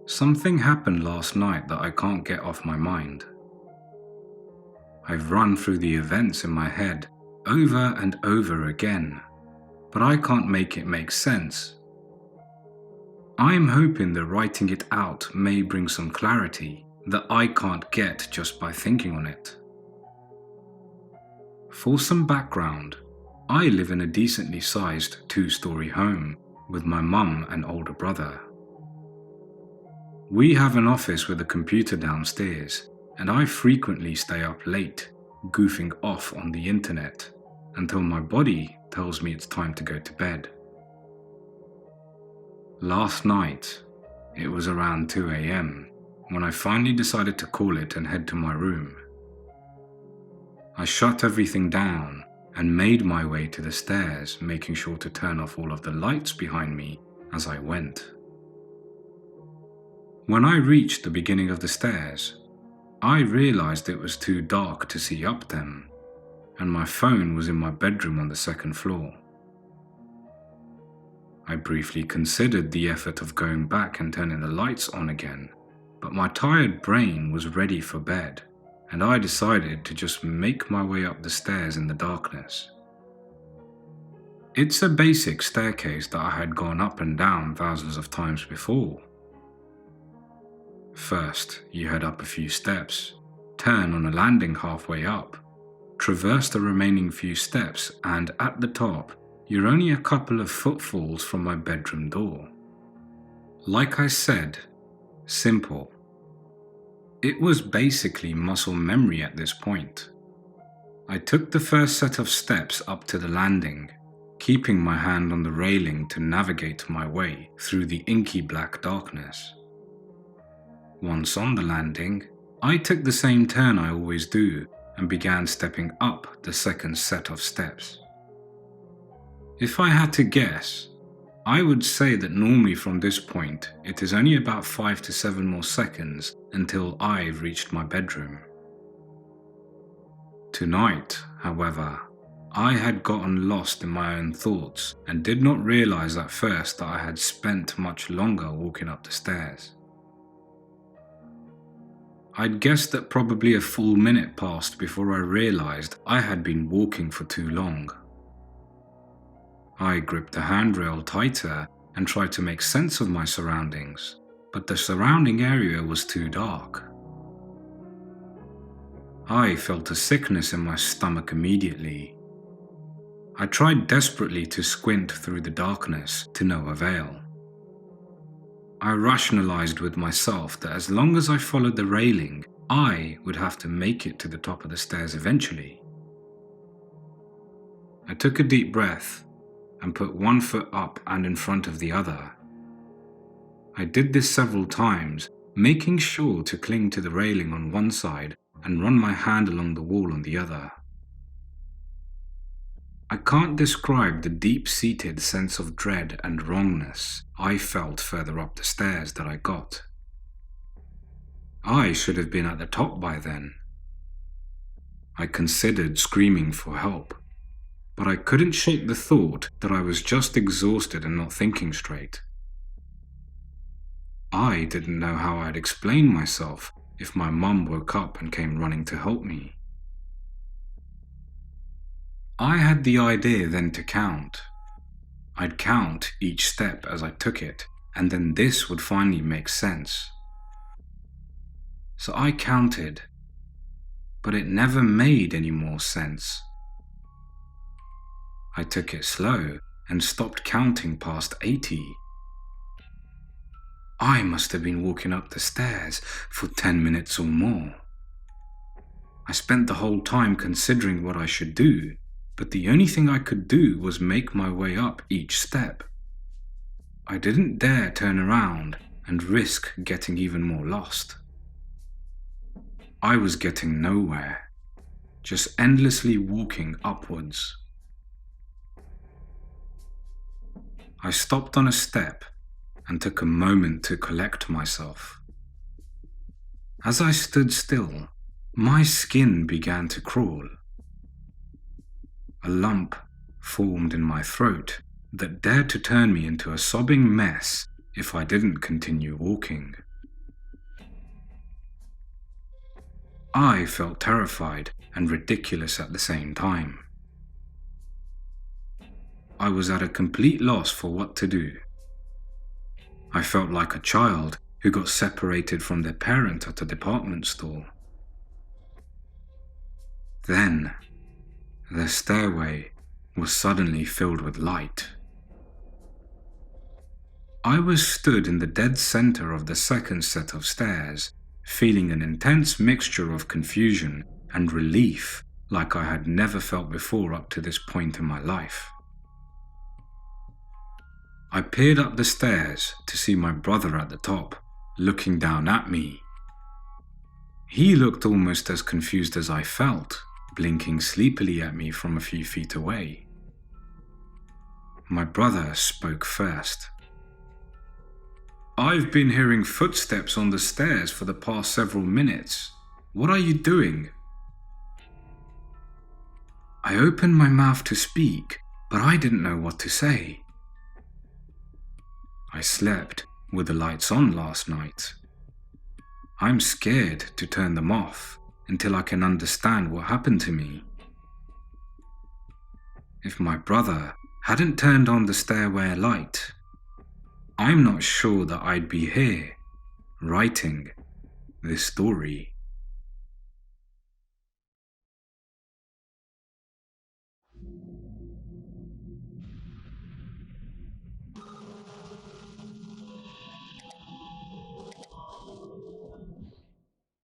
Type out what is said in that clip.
Something happened last night that I can't get off my mind. I've run through the events in my head over and over again, but I can't make it make sense. I'm hoping that writing it out may bring some clarity that I can't get just by thinking on it. For some background, I live in a decently sized 2-story home with my mum and older brother. We have an office with a computer downstairs, and I frequently stay up late, goofing off on the internet, until my body tells me it's time to go to bed. Last night, it was around 2 a.m. when I finally decided to call it and head to my room. I shut everything down and made my way to the stairs, making sure to turn off all of the lights behind me as I went. When I reached the beginning of the stairs, I realized it was too dark to see up them, and my phone was in my bedroom on the second floor. I briefly considered the effort of going back and turning the lights on again, but my tired brain was ready for bed, and I decided to just make my way up the stairs in the darkness. It's a basic staircase that I had gone up and down thousands of times before. First, you head up a few steps, turn on a landing halfway up, traverse the remaining few steps, and at the top, you're only a couple of footfalls from my bedroom door. Like I said, simple. It was basically muscle memory at this point. I took the first set of steps up to the landing, keeping my hand on the railing to navigate my way through the inky black darkness. Once on the landing, I took the same turn I always do and began stepping up the second set of steps. If I had to guess, I would say that normally from this point it is only about 5 to 7 more seconds until I've reached my bedroom. Tonight, however, I had gotten lost in my own thoughts and did not realize at first that I had spent much longer walking up the stairs. I'd guessed that probably a full minute passed before I realized I had been walking for too long. I gripped the handrail tighter and tried to make sense of my surroundings, but the surrounding area was too dark. I felt a sickness in my stomach immediately. I tried desperately to squint through the darkness to no avail. I rationalized with myself that as long as I followed the railing, I would have to make it to the top of the stairs eventually. I took a deep breath and put one foot up and in front of the other. I did this several times, making sure to cling to the railing on one side and run my hand along the wall on the other. I can't describe the deep-seated sense of dread and wrongness I felt further up the stairs that I got. I should have been at the top by then. I considered screaming for help, but I couldn't shake the thought that I was just exhausted and not thinking straight. I didn't know how I'd explain myself if my mum woke up and came running to help me. I had the idea then to count. I'd count each step as I took it, and then this would finally make sense. So I counted, but it never made any more sense. I took it slow and stopped counting past 80. I must have been walking up the stairs for 10 minutes or more. I spent the whole time considering what I should do, but the only thing I could do was make my way up each step. I didn't dare turn around and risk getting even more lost. I was getting nowhere, just endlessly walking upwards. I stopped on a step and took a moment to collect myself. As I stood still, my skin began to crawl. A lump formed in my throat that dared to turn me into a sobbing mess if I didn't continue walking. I felt terrified and ridiculous at the same time. I was at a complete loss for what to do. I felt like a child who got separated from their parent at a department store. Then, the stairway was suddenly filled with light. I was stood in the dead center of the second set of stairs, feeling an intense mixture of confusion and relief like I had never felt before up to this point in my life. I peered up the stairs to see my brother at the top, looking down at me. He looked almost as confused as I felt, blinking sleepily at me from a few feet away. My brother spoke first. "I've been hearing footsteps on the stairs for the past several minutes. What are you doing?" I opened my mouth to speak, but I didn't know what to say. I slept with the lights on last night. I'm scared to turn them off until I can understand what happened to me. If my brother hadn't turned on the stairway light, I'm not sure that I'd be here, writing this story.